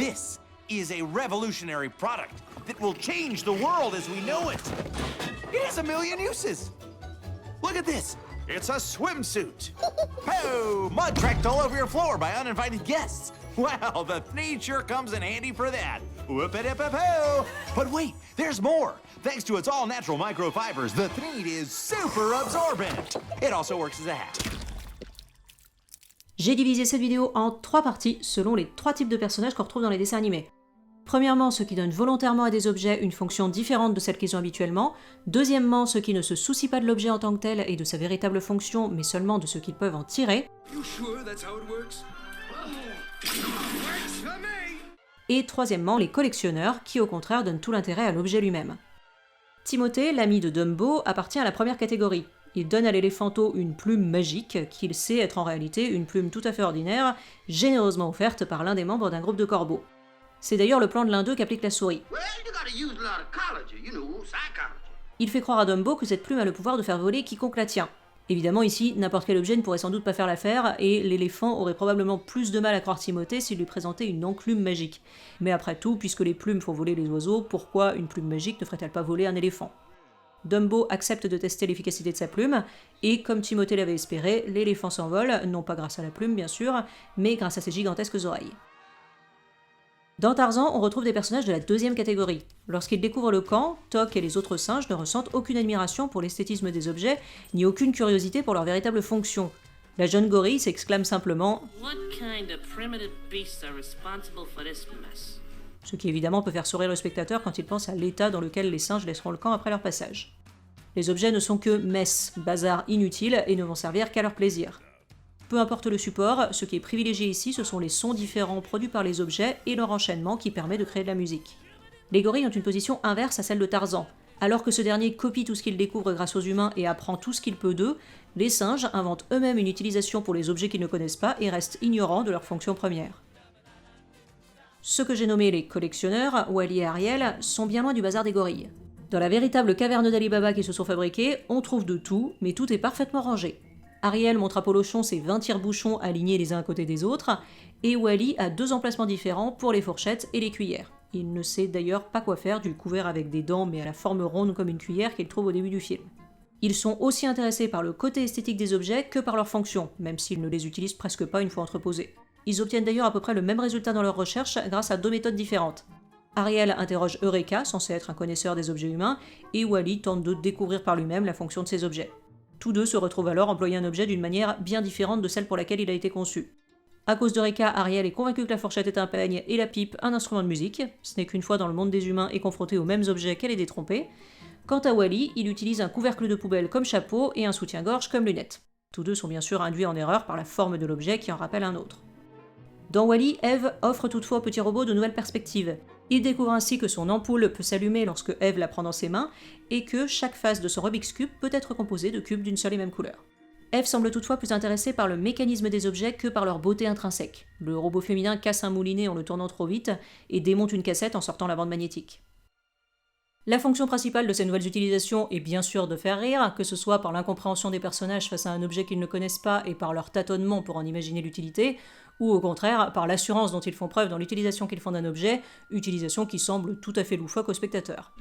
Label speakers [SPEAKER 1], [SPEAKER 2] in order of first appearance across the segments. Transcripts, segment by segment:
[SPEAKER 1] This is a revolutionary product that will change the world as we know it. It has a million uses. Look at this. It's a swimsuit. Oh, mud tracked all over your floor by uninvited guests. Wow, the Thneed sure comes in handy for that. Whoop-a-dip-a-po. But wait, there's more. Thanks to its all-natural microfibers, the Thneed is super absorbent. It also works as a hat.
[SPEAKER 2] J'ai divisé cette vidéo en 3 parties selon les 3 types de personnages qu'on retrouve dans les dessins animés. Premièrement, ceux qui donnent volontairement à des objets une fonction différente de celle qu'ils ont habituellement. Deuxièmement, ceux qui ne se soucient pas de l'objet en tant que tel et de sa véritable fonction, mais seulement de ce qu'ils peuvent en tirer. Et troisièmement, les collectionneurs, qui au contraire donnent tout l'intérêt à l'objet lui-même. Timothée, l'ami de Dumbo, appartient à la première catégorie. Il donne à l'éléphanto une plume magique, qu'il sait être en réalité une plume tout à fait ordinaire, généreusement offerte par l'un des membres d'un groupe de corbeaux. C'est d'ailleurs le plan de l'un d'eux qu'applique la souris. Il fait croire à Dumbo que cette plume a le pouvoir de faire voler quiconque la tient. Évidemment ici, n'importe quel objet ne pourrait sans doute pas faire l'affaire, et l'éléphant aurait probablement plus de mal à croire Timothée s'il lui présentait une enclume magique. Mais après tout, puisque les plumes font voler les oiseaux, pourquoi une plume magique ne ferait-elle pas voler un éléphant ? Dumbo accepte de tester l'efficacité de sa plume, et comme Timothée l'avait espéré, l'éléphant s'envole, non pas grâce à la plume bien sûr, mais grâce à ses gigantesques oreilles. Dans Tarzan, on retrouve des personnages de la deuxième catégorie. Lorsqu'ils découvrent le camp, Toc et les autres singes ne ressentent aucune admiration pour l'esthétisme des objets, ni aucune curiosité pour leur véritable fonction. La jeune gorille s'exclame simplement « What kind of primitive beasts are responsible for this mess ?» Ce qui évidemment peut faire sourire le spectateur quand il pense à l'état dans lequel les singes laisseront le camp après leur passage. Les objets ne sont que messes, bazar inutiles et ne vont servir qu'à leur plaisir. Peu importe le support, ce qui est privilégié ici, ce sont les sons différents produits par les objets et leur enchaînement qui permet de créer de la musique. Les gorilles ont une position inverse à celle de Tarzan. Alors que ce dernier copie tout ce qu'il découvre grâce aux humains et apprend tout ce qu'il peut d'eux, les singes inventent eux-mêmes une utilisation pour les objets qu'ils ne connaissent pas et restent ignorants de leur fonction première. Ceux que j'ai nommés les collectionneurs, Wally et Ariel, sont bien loin du bazar des gorilles. Dans la véritable caverne d'Ali Baba qu'ils se sont fabriqués, on trouve de tout, mais tout est parfaitement rangé. Ariel montre à Polochon ses 20 tire-bouchons alignés les uns à côté des autres, et Wally a 2 emplacements différents pour les fourchettes et les cuillères. Il ne sait d'ailleurs pas quoi faire du couvert avec des dents mais à la forme ronde comme une cuillère qu'il trouve au début du film. Ils sont aussi intéressés par le côté esthétique des objets que par leur fonction, même s'ils ne les utilisent presque pas une fois entreposés. Ils obtiennent d'ailleurs à peu près le même résultat dans leur recherche grâce à 2 méthodes différentes. Ariel interroge Eureka, censé être un connaisseur des objets humains, et Wally tente de découvrir par lui-même la fonction de ces objets. Tous deux se retrouvent alors employer un objet d'une manière bien différente de celle pour laquelle il a été conçu. À cause d'Eureka, Ariel est convaincu que la fourchette est un peigne et la pipe un instrument de musique. Ce n'est qu'une fois dans le monde des humains et confrontée aux mêmes objets qu'elle est détrompée. Quant à Wally, il utilise un couvercle de poubelle comme chapeau et un soutien-gorge comme lunettes. Tous deux sont bien sûr induits en erreur par la forme de l'objet qui en rappelle un autre. Dans Wally, Eve offre toutefois au petit robot de nouvelles perspectives. Il découvre ainsi que son ampoule peut s'allumer lorsque Eve la prend dans ses mains, et que chaque face de son Rubik's Cube peut être composée de cubes d'une seule et même couleur. Eve semble toutefois plus intéressée par le mécanisme des objets que par leur beauté intrinsèque. Le robot féminin casse un moulinet en le tournant trop vite, et démonte une cassette en sortant la bande magnétique. La fonction principale de ces nouvelles utilisations est bien sûr de faire rire, que ce soit par l'incompréhension des personnages face à un objet qu'ils ne connaissent pas et par leur tâtonnement pour en imaginer l'utilité, ou au contraire par l'assurance dont ils font preuve dans l'utilisation qu'ils font d'un objet, utilisation qui semble tout à fait loufoque au spectateur.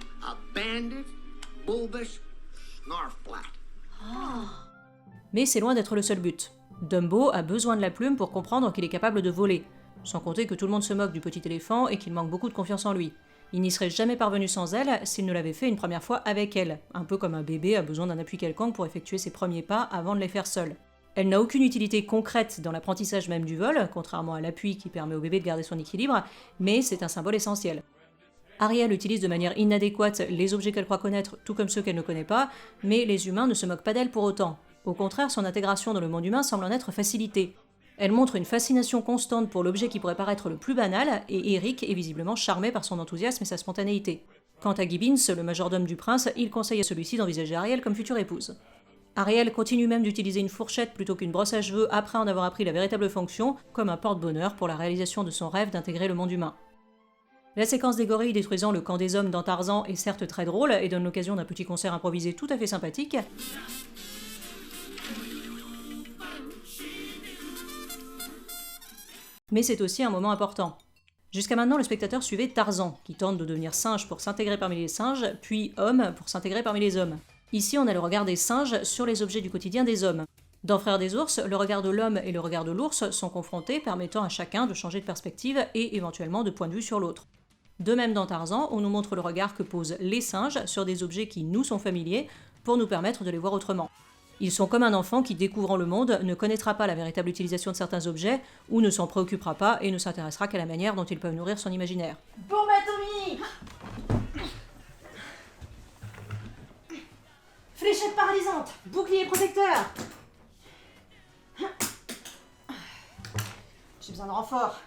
[SPEAKER 2] Mais c'est loin d'être le seul but. Dumbo a besoin de la plume pour comprendre qu'il est capable de voler, sans compter que tout le monde se moque du petit éléphant et qu'il manque beaucoup de confiance en lui. Il n'y serait jamais parvenu sans elle s'il ne l'avait fait une première fois avec elle, un peu comme un bébé a besoin d'un appui quelconque pour effectuer ses premiers pas avant de les faire seul. Elle n'a aucune utilité concrète dans l'apprentissage même du vol, contrairement à l'appui qui permet au bébé de garder son équilibre, mais c'est un symbole essentiel. Ariel utilise de manière inadéquate les objets qu'elle croit connaître, tout comme ceux qu'elle ne connaît pas, mais les humains ne se moquent pas d'elle pour autant. Au contraire, son intégration dans le monde humain semble en être facilitée. Elle montre une fascination constante pour l'objet qui pourrait paraître le plus banal, et Eric est visiblement charmé par son enthousiasme et sa spontanéité. Quant à Gibbons, le majordome du prince, il conseille à celui-ci d'envisager Ariel comme future épouse. Ariel continue même d'utiliser une fourchette plutôt qu'une brosse à cheveux après en avoir appris la véritable fonction, comme un porte-bonheur pour la réalisation de son rêve d'intégrer le monde humain. La séquence des gorilles détruisant le camp des hommes dans Tarzan est certes très drôle et donne l'occasion d'un petit concert improvisé tout à fait sympathique, mais c'est aussi un moment important. Jusqu'à maintenant, le spectateur suivait Tarzan, qui tente de devenir singe pour s'intégrer parmi les singes, puis homme pour s'intégrer parmi les hommes. Ici, on a le regard des singes sur les objets du quotidien des hommes. Dans Frères des ours, le regard de l'homme et le regard de l'ours sont confrontés, permettant à chacun de changer de perspective et éventuellement de point de vue sur l'autre. De même dans Tarzan, on nous montre le regard que posent les singes sur des objets qui nous sont familiers, pour nous permettre de les voir autrement. Ils sont comme un enfant qui, découvrant le monde, ne connaîtra pas la véritable utilisation de certains objets, ou ne s'en préoccupera pas et ne s'intéressera qu'à la manière dont ils peuvent nourrir son imaginaire.
[SPEAKER 3] Bon bah Tommy, fléchette paralysante, bouclier protecteur. J'ai besoin de renfort.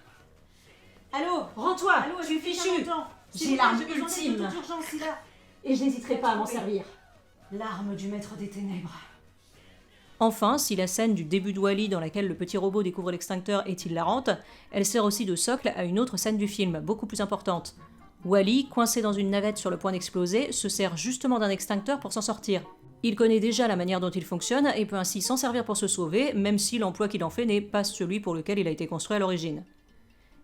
[SPEAKER 3] Allô, rends-toi. Allô, je suis fichu. J'ai l'arme ultime. Et je n'hésiterai pas à m'en servir. L'arme du maître des ténèbres.
[SPEAKER 2] Enfin, si la scène du début de Wall-E dans laquelle le petit robot découvre l'extincteur est hilarante, elle sert aussi de socle à une autre scène du film, beaucoup plus importante. Wall-E, coincé dans une navette sur le point d'exploser, se sert justement d'un extincteur pour s'en sortir. Il connaît déjà la manière dont il fonctionne et peut ainsi s'en servir pour se sauver, même si l'emploi qu'il en fait n'est pas celui pour lequel il a été construit à l'origine.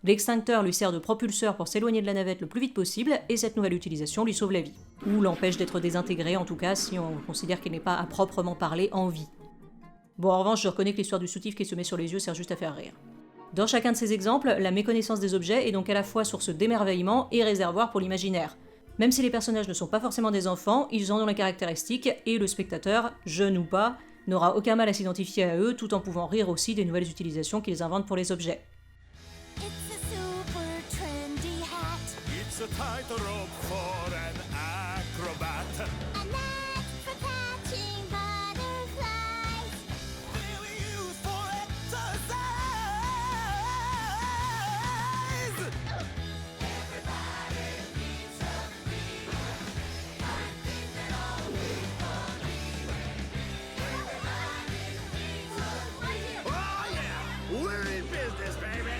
[SPEAKER 2] L'extincteur lui sert de propulseur pour s'éloigner de la navette le plus vite possible, et cette nouvelle utilisation lui sauve la vie. Ou l'empêche d'être désintégré, en tout cas si on considère qu'il n'est pas à proprement parler en vie. Bon, en revanche, je reconnais que l'histoire du soutif qui se met sur les yeux sert juste à faire rire. Dans chacun de ces exemples, la méconnaissance des objets est donc à la fois source d'émerveillement et réservoir pour l'imaginaire. Même si les personnages ne sont pas forcément des enfants, ils en ont les caractéristiques, et le spectateur, jeune ou pas, n'aura aucun mal à s'identifier à eux, tout en pouvant rire aussi des nouvelles utilisations qu'ils inventent pour les objets.
[SPEAKER 4] It's a tightrope for an acrobat.
[SPEAKER 5] A net for catching butterflies.
[SPEAKER 4] Really used for exercise. Oh yeah, we're in business, baby.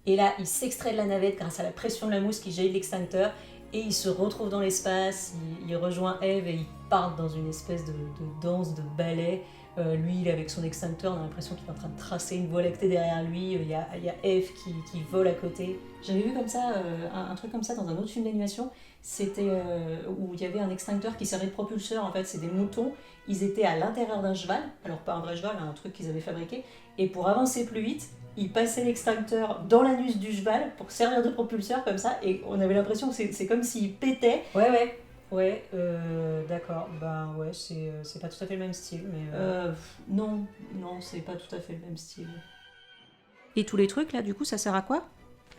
[SPEAKER 2] Et là, il s'extrait de la navette grâce à la pression de la mousse qui jaillit de l'extincteur, et il se retrouve dans l'espace, il rejoint Eve et ils partent dans une espèce de danse, de ballet. Lui, il est avec son extincteur, on a l'impression qu'il est en train de tracer une voie lactée derrière lui, il y a Eve qui vole à côté. J'avais vu comme ça, un truc comme ça dans un autre film d'animation, c'était où il y avait un extincteur qui servait de propulseur, en fait, c'est des moutons, ils étaient à l'intérieur d'un cheval, alors pas un vrai cheval, un truc qu'ils avaient fabriqué, et pour avancer plus vite, il passait l'extincteur dans l'anus du cheval pour servir de propulseur comme ça, et on avait l'impression que c'est comme s'il pétait. Ouais, d'accord, bah ouais, c'est pas tout à fait le même style, mais... Non, c'est pas tout à fait le même style. Et tous les trucs là, du coup, ça sert à quoi ?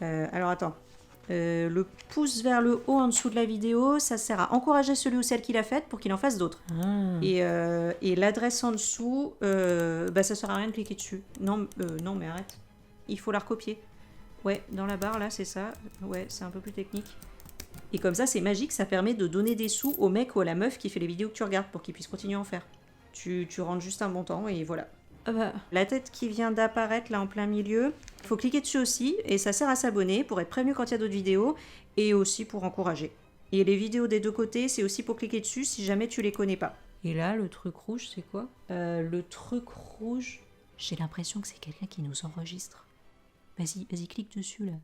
[SPEAKER 2] Alors attends, le pouce vers le haut en dessous de la vidéo, ça sert à encourager celui ou celle qui l'a faite pour qu'il en fasse d'autres. Et l'adresse en dessous, bah ça sert à rien de cliquer dessus. Non mais arrête. Il faut la recopier. Ouais, dans la barre là, c'est ça. Ouais, c'est un peu plus technique. Et comme ça, c'est magique, ça permet de donner des sous au mec ou à la meuf qui fait les vidéos que tu regardes pour qu'il puisse continuer à en faire. Tu rentres juste un montant et voilà. La tête qui vient d'apparaître là en plein milieu, il faut cliquer dessus aussi et ça sert à s'abonner pour être prévenu quand il y a d'autres vidéos et aussi pour encourager. Et les vidéos des deux côtés, c'est aussi pour cliquer dessus si jamais tu les connais pas. Et là, le truc rouge, c'est quoi ? Le truc rouge, j'ai l'impression que c'est quelqu'un qui nous enregistre. Vas-y, clique dessus là.